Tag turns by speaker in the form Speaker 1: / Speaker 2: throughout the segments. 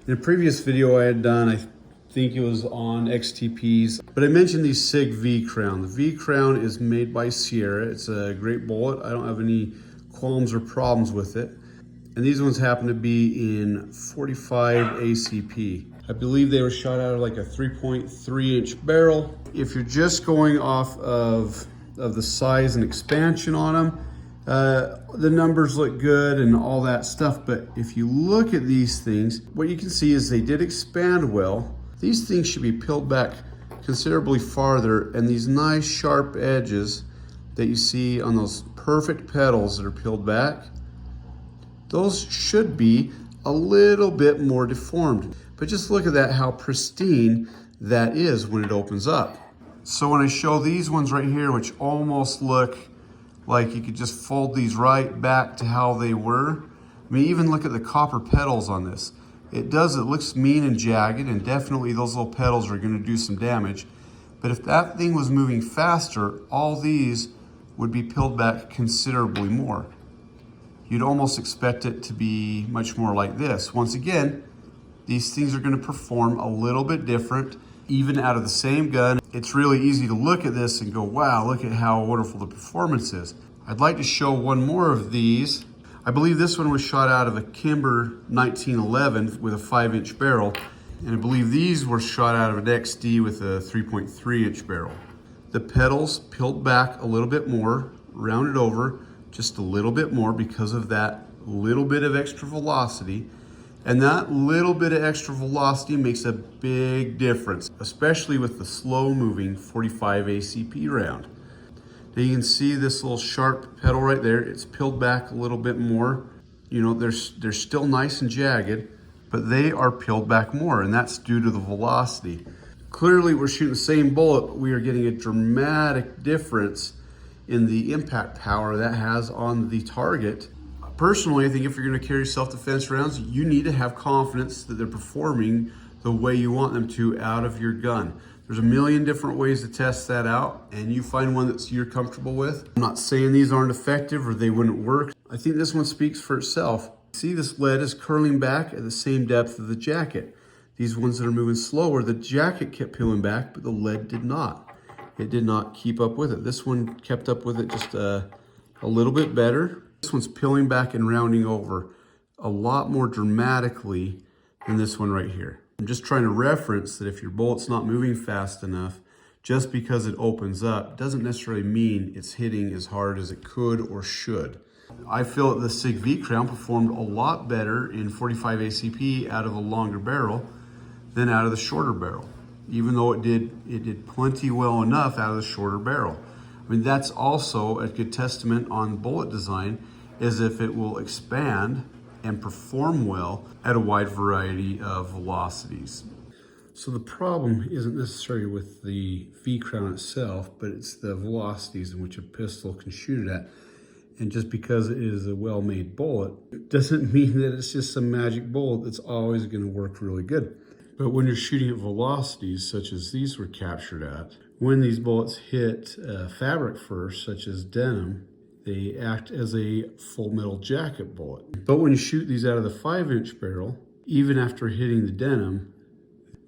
Speaker 1: In a previous video I had done, I think it was on XTPs, but I mentioned the SIG V Crown. The V Crown is made by Sierra. It's a great bullet. I don't have any qualms or problems with it. And these ones happen to be in 45 ACP. I believe they were shot out of like a 3.3 inch barrel. If you're just going off of the size and expansion on them, the numbers look good and all that stuff, but if you look at these things, what you can see is they did expand well. These things should be peeled back considerably farther, and these nice sharp edges that you see on those perfect petals that are peeled back, those should be a little bit more deformed. But just look at that, how pristine that is when it opens up. So when I show these ones right here, which almost look like you could just fold these right back to how they were. I mean, even look at the copper petals on this. It looks mean and jagged, and definitely those little petals are gonna do some damage. But if that thing was moving faster, all these would be peeled back considerably more. You'd almost expect it to be much more like this. Once again, these things are gonna perform a little bit different, even out of the same gun. It's really easy to look at this and go, wow, look at how wonderful the performance is. I'd like to show one more of these. I believe this one was shot out of a Kimber 1911 with a 5-inch barrel. And I believe these were shot out of an XD with a 3.3 inch barrel. The petals peeled back a little bit more, rounded over just a little bit more because of that little bit of extra velocity. And that little bit of extra velocity makes a big difference, especially with the slow moving 45 ACP round. Now you can see this little sharp petal right there. It's peeled back a little bit more. You know, they're still nice and jagged, but they are peeled back more, and that's due to the velocity. Clearly we're shooting the same bullet, but we are getting a dramatic difference in the impact power that has on the target. Personally, I think if you're gonna carry self-defense rounds, you need to have confidence that they're performing the way you want them to out of your gun. There's a million different ways to test that out, and you find one that you're comfortable with. I'm not saying these aren't effective or they wouldn't work. I think this one speaks for itself. See, this lead is curling back at the same depth of the jacket. These ones that are moving slower, the jacket kept peeling back, but the lead did not. It did not keep up with it. This one kept up with it just a little bit better. This one's peeling back and rounding over a lot more dramatically than this one right here. I'm just trying to reference that if your bullet's not moving fast enough, just because it opens up doesn't necessarily mean it's hitting as hard as it could or should. I feel that the SIG V Crown performed a lot better in 45 ACP out of a longer barrel than out of the shorter barrel, even though it did plenty well enough out of the shorter barrel. I mean, that's also a good testament on bullet design, is if it will expand and perform well at a wide variety of velocities. So the problem isn't necessarily with the V Crown itself, but it's the velocities in which a pistol can shoot it at. And just because it is a well-made bullet, it doesn't mean that it's just some magic bullet that's always gonna work really good. But when you're shooting at velocities such as these were captured at, when these bullets hit fabric first, such as denim, they act as a full metal jacket bullet. But when you shoot these out of the 5-inch barrel, even after hitting the denim,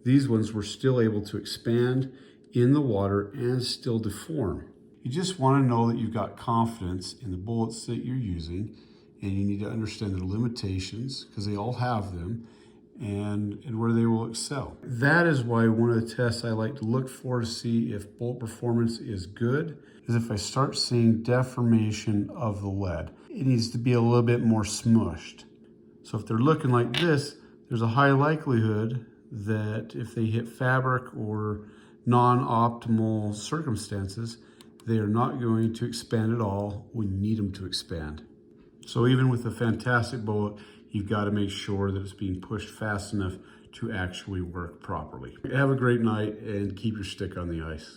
Speaker 1: these ones were still able to expand in the water and still deform. You just want to know that you've got confidence in the bullets that you're using, and you need to understand their limitations, because they all have them, and where they will excel. That is why one of the tests I like to look for to see if bullet performance is good is if I start seeing deformation of the lead. It needs to be a little bit more smushed. So if they're looking like this, there's a high likelihood that if they hit fabric or non-optimal circumstances, they are not going to expand at all when you need them to expand. So even with a fantastic bullet, you've got to make sure that it's being pushed fast enough to actually work properly. Have a great night and keep your stick on the ice.